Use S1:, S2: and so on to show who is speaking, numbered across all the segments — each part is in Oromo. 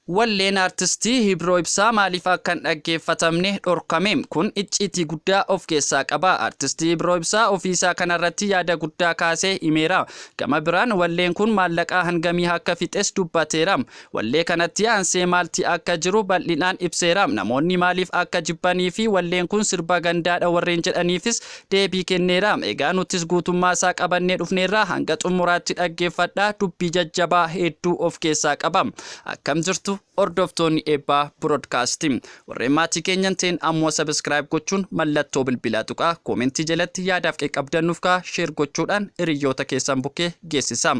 S1: Walleen artistii Hibroo Ibsaa maaliif akkan dhaggeeffatamne dhorkame kun icciitii guddaa of keessaa qaba. Artistii Hibroo Ibsaa ofiisaa kanarratti yaada guddaa kaasee himeera. Gama biraan walleen kun maallaqaa hangamii akka fixes dubbateera. Wallee kanatti aansee maalti akka jiru bal'inaan ibseera. Namoonni maaliif akka jibbanii fi walleen kun sirba gandaadha warreen jedhaniifis deebii kenneera. Egaa nutis guutummaa isaa qabannee dhufneerra hanga xumuraatti dhaggeeffadhaa. Dubbii jajjabaa hedduu of keessaa qaba. Akkam jirtu Ordoftoonni eebbaa broadcasting warreen maatii keenyan ta'an ammoo subscribe gochuun mallattoo bilbilaa tuqaa koomentii jalatti yaadaaf qabdannuuf share gochuudhaan hiriyoota keessan bukkee geessisa.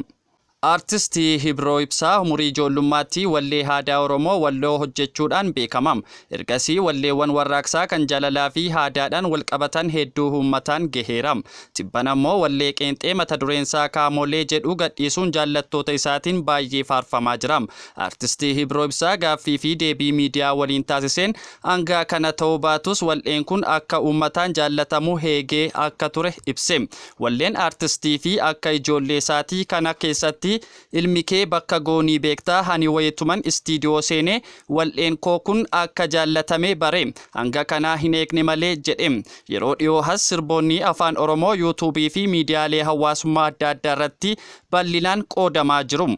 S1: Artistii Hibroo Ibsaa umurii ijoollummaatti wallee aadaa Oromoo walloo hojjechuudhaan beekama. Ergasii walleewwan warraaqsaa kan jaalalaa fi aadaadhaan wal qabatan hedduu uummataan gaheera. Tibban ammoo wallee qeenxee mata dureensaa Kaamolee jedhu gadhiisuun jaallattoota isaatiin baay'ee faarfamaa jira. Artistii Hibroo Ibsaa gaaffii fi deebii miidiyaa waliin taasiseen hanga kana ta'uu baatus walleen kun akka uummataan jaallatamu heegee akka ture ibse. Walleen artistii fi akka ijoollee isaatii kana keessatti ilmi kee bakka goonii beektaa hani wayituman istiidiyoo seenee walleen koo kun akka jaallatame bare hanga kanaa hin eegne malee jedhe. Yeroo dhiyoo has sirboonni afaan Oromoo yuutuubii fi miidiyaalee hawaasummaa adda addaa irratti bal'inaan qoodamaa jiru.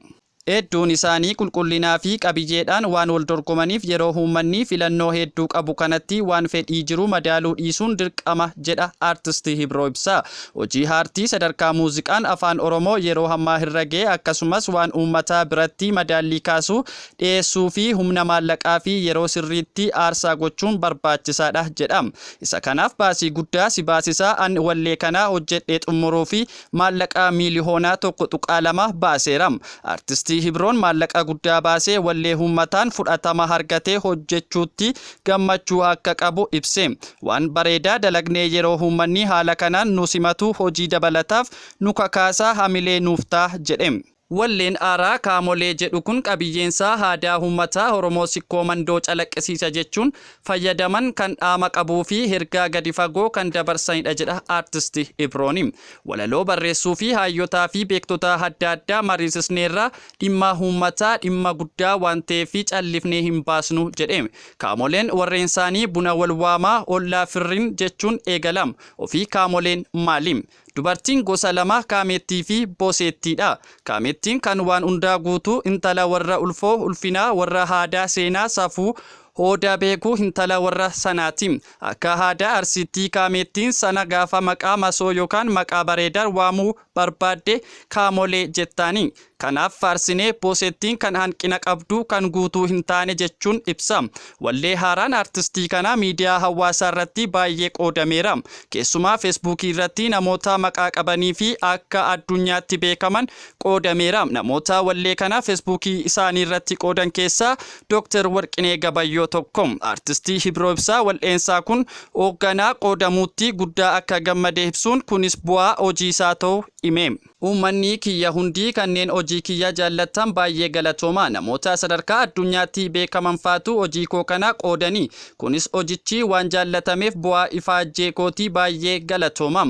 S1: Hedduun isaanii qulqullinaa fi qabiyyeedhaan waan wal dorgomaniif yeroo uummanni filannoo hedduu qabu kanatti waan fedhii jiru madaaluu dhiisuun dirqama jedha artistii Hibroo Ibsaa. Hojii aartii sadarkaa muuziqaan afaan Oromoo yeroo hammaa irra ga'e akkasumas waan uummataa biratti madaallii kaasuu dhiyeessuu fi humna maallaqaa fi yeroo sirriitti aarsaa gochuun barbaachisaadha jedha. Isa kanaaf baasii guddaa si baasisaa an wallee kanaa hojjedhee xumuruu fi maallaqaa miiliyoonaa 1.2 baaseera. Artistii Hibroon maallaqa guddaa baasee wallee uummataan fudhatama argatee hojjechuutti gammachuu akka qabu ibse. Waan bareedaa dalagnee yeroo uummanni haala kanaan nu simatu hojii dabalataaf nu kakaasaa hamilee nuuf ta'a jedhe. Walleen aaraa Kaamolee jedhu kun qabiyyeensaa aadaa uummataa Oromoo sikkoo mandoo calaqqisiisa jechuun fayyadaman kan dhaama qabuu fi ergaa gadi fagoo kan dabarsanidha jedha artistii Hibroon. Walaloo barreessuu fi hayyotaa fi beektota adda addaa mariisisneerra dhimma uummataa dhimma guddaa waan ta'eef callifnee hin baasnu jedhe. Kaamoleen warreen isaanii buna wal waamaa ollaa firrin jechuun eegalam. Ofii Kaamoleen maali? Dubartiin gosa lama Kaamettii fi Boseettiidha. Kaamettiin kan waan hundaa guutuu intala warra ulfoo ulfinaa warra aadaa seenaa safuu hooda beekuu intala warra sanaati. Akka aadaa Arsiitti Kaamettiin sana gaafa maqaa masoo yookaan maqaa bareedaa waamuu barbaadde Kaamolee jettaani. Kanaaf faarsinee Boseettiin kan hanqina qabdu kan guutuu hin taane jechuun ibsa. Wallee haaraan artistii kana miidiyaa hawaasaa irratti baay'ee qoodameera. Keessumaa feesbuukii irratti namoota maqaa qabanii fi akka addunyaatti beekaman qoodameera. Namoota wallee kana feesbuukii isaanii irratti qoodan keessaa Dr. Warqinee Gabayyoo tokko. Artistii Hibroo Ibsaa walleensaa kun hoogganaa qoodamuutti guddaa akka gammadee ibsuun kunis bu'aa hojii isaa ta'uu hime. Uummanni kiyya hundi kanneen hojii kiyya jaallatan baay'ee galatooma. Namoota sadarkaa addunyaatti beekaman faatu hojii koo kana qoodanii. Kunis hojichi waan jaallatameef bu'aa ifaajjee kootii baay'ee galatooma.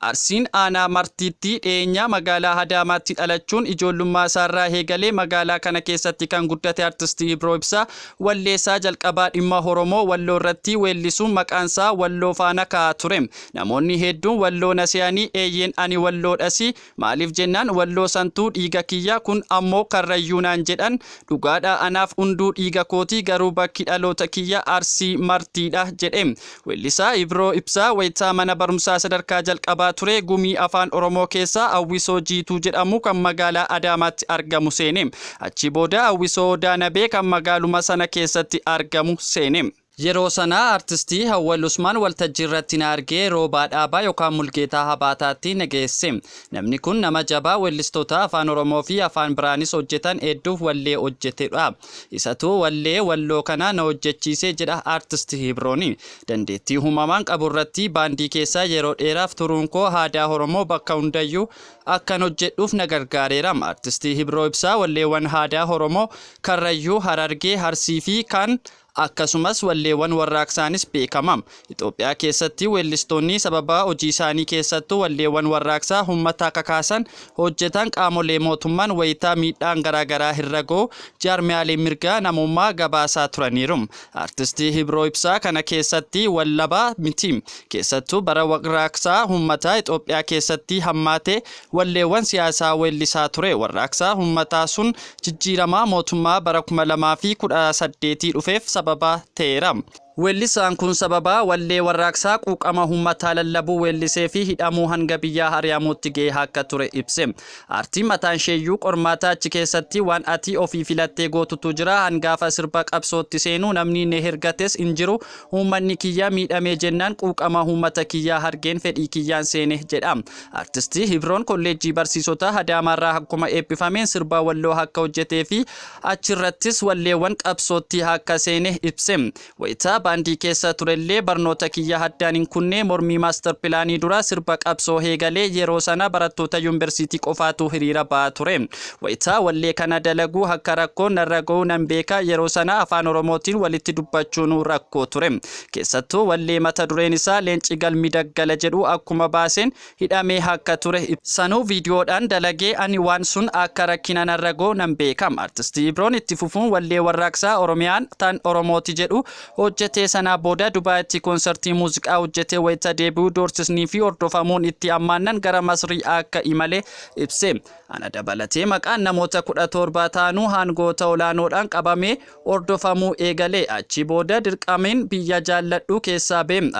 S1: Arsiin aanaa martiitti dhiyeenya magaalaa Adaamaatti dhalachuun ijoollummaa isaarraa eegalee magaalaa kana keessatti kan guddate artistii Hibroo Ibsaa walleessaa jalqabaa dhimma Oromoo walloo irratti weellisuun maqaansaa walloo faana kaa'aa ture. Namoonni hedduun walloo nasiyaanii eeyyeen ani walloodhasi maaliif jennaan walloo santuu dhiiga kiyya kun ammoo karrayyuunaan jedhan dhugaadha anaaf hunduu dhiiga kootii garuu bakki dhaloota kiyya Arsii martiidha jedhe. Weellisaa Hibroo Ibsaa wayitaa mana barumsaa sadarkaa jalqabaa ture gumii afaan Oromoo keessaa Awwisoo Jiituu jedhamu kan magaalaa Adaamaatti argamu seene. Achi booda Awwisoo Daanabee kan magaaluma sana keessatti argamu seene. Yeroo sana artistii Hawwal Usmaan waltajjii irratti na argee roobaa dhaabaa yookaan mulgeetaa habaataatti nageesse. Namni kun nama jabaa weellistoota afaan Oromoo fi afaan biraanis hojjetan hedduuf wallee hojjetedha. Isatu wallee walloo kana na hojjechiisee jedha artistii Hibroon. Dandeettii uumamaan qabu irratti baandii keessaa yeroo dheeraaf turuun koo aadaa Oromoo bakka hundayyuu akkan hojjedhuuf na gargaareera. Artistii Hibroo Ibsaa walleewwan aadaa Oromoo Karrayyuu, Harargee, Arsii fi kan akkasumas walleewwan warraaqsaanis beekama. Itoophiyaa keessatti weellistoonni sababa hojii isaanii keessattuu walleewwan warraaqsaa uummata kakaasan hojjetan qaamolee mootummaan wayitaa miidhaan garaagaraa irra ga'u jaarmiyaalee mirgaa namummaa gabaasaa turaniiru. Artistii Hibroo Ibsaa kana keessatti wallabaa miti. Keessattuu bara warraaqsaa uummata Itoophiyaa keessatti hammaate walleewwan siyaasaa weellisaa ture. Warraaqsaa uummataa sun jijjiiramaa mootummaa bara 2018 dhufeef sababa ta'eera. Weellisaan kun sababa wallee warraaqsaa quuqama uummataa lallabuu weellisee fi hidhamuu hanga biyyaa hari'amuutti ga'e akka ture ibse. Aartiin mataan isheeyyuu qormaata achi keessatti waan ati ofii filattee gootutu jira. Hangaafa sirba qabsootti seenuu namni ne hergates hin jiru. Uummanni kiyyaa miidhamee jennaan quuqama uummata kiyyaa hargeen fedhii kiyyaan seene jedha. Artistii Hibroon kolleejjii barsiisota Adaamaarraa akkuma eebbifameen sirba walloo akka hojjetee fi achirrattis walleewwan qabsootti akka seene ibse. Wayitaa baandii keessa turellee barnoota kiyya haddaan hin kunne mormii maaster pilaanii dura sirba qabsoo eegalee yeroo sana barattoota yuunivarsiitii qofaatu hiriira ba'aa ture. Wayitaa wallee kana dalaguu akka rakkoo narra ga'uu nan beeka. Yeroo sana afaan oromootiin walitti dubbachuun rakkoo ture. Keessattuu wallee mata dureen isaa Leenci Galmi Daggala jedhu akkuma baaseen hidhamee akka ture sanuu viidiyoodhaan dalagee ani waan sun akka rakkina narra ga'u nan beeka. Artistii Hibroon itti fufuun wallee warraaqsaa Oromiyaan tan Oromooti jedhu hojjete. Sana booda Dubaayitti konsertii muuziqaa hojjetee wayita deebi'uu doorsisnii fi hordofamuun itti ammaannan gara Masrii akka imale ibse. Ana dabalatee maqaan namoota 17 ta'anuu hangoota olaanoodhaan qabamee hordofamuu eegale. Achi booda dirqameen biyya jaalladhu keessaa ba'e.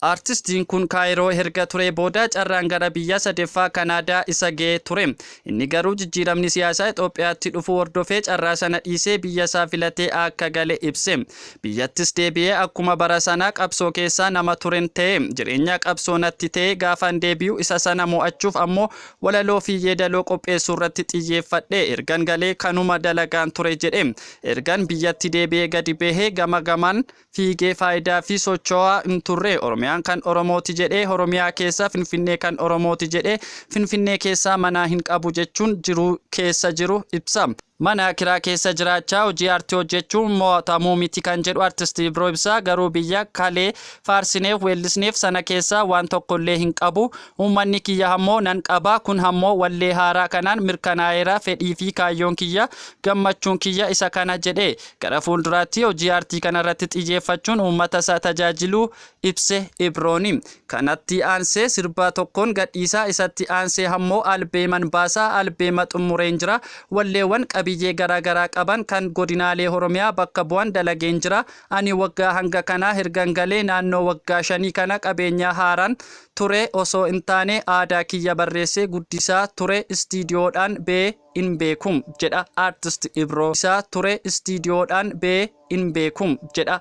S1: Artistiin kun Kaayiroo erga ture booda carraan gara biyya sadeeffaa Kanaadaa isa ga'ee ture. Inni garuu jijjiiramni siyaasaa Itoophiyaatti dhufu hordofee carraa sana dhiisee biyya isaa filatee akka gale ibse. Biyyattis deebi'ee akkuma bara sanaa qabsoo keessaa nama turen ta'e. Jireenya qabsoo natti ta'e gaafan deebi'u isa sana mo'achuuf ammoo walaloo fi yeedaloo qopheessuu irratti xiyyeeffadhe. Ergan galee kanuma dalagaan ture jedhe. Ergan biyyatti deebi'ee gadi bahee gama gamaan fiigee faayidaa fi socho'aa hin turre. Oromiyaan kan Oromooti jedhee Oromiyaa keessa Finfinnee kan Oromooti jedhee Finfinnee keessa mana hin qabu jechuun jiru keessa jiru ibsa. Mana kiraa keessa jiraachaa hojii aartii hojjechuun mo'atamuu miti kan jedhu artistii Hibroo Ibsaa garuu biyya kalee faarsineef weellisneef sana keessa waan tokkollee hin qabu. Uummanni kiyya hammoo nan qaba kun hammoo wallee haaraa kanaan mirkanaa'eera fedhii fi kaayyoon kiyya gammachuun kiyya isa kana jedhe. Gara fuulduraatti hojii aartii kanarratti xiyyeeffachuun uummata isaa tajaajiluu ibse Hibrooni. Kanatti aansee sirba tokkoon gadhiisaa isatti aansee hammoo albeeman baasaa albeema xumureen jira. Walleewwan qabiyyee garaagaraa qaban kan godinaalee Oromiyaa bakka bu'an dalageen jira. Ani waggaa hanga kanaa ergan galee naannoo waggaa 5 kana qabeenya haaraan ture osoo hin taane aadaa kiyya barreessee guddisaa ture istiidiyoodhaan ba'ee hin beekum jedha artist Hibroo Ibsaa ture istiidiyoodhaan ba'ee hin beekum jedha.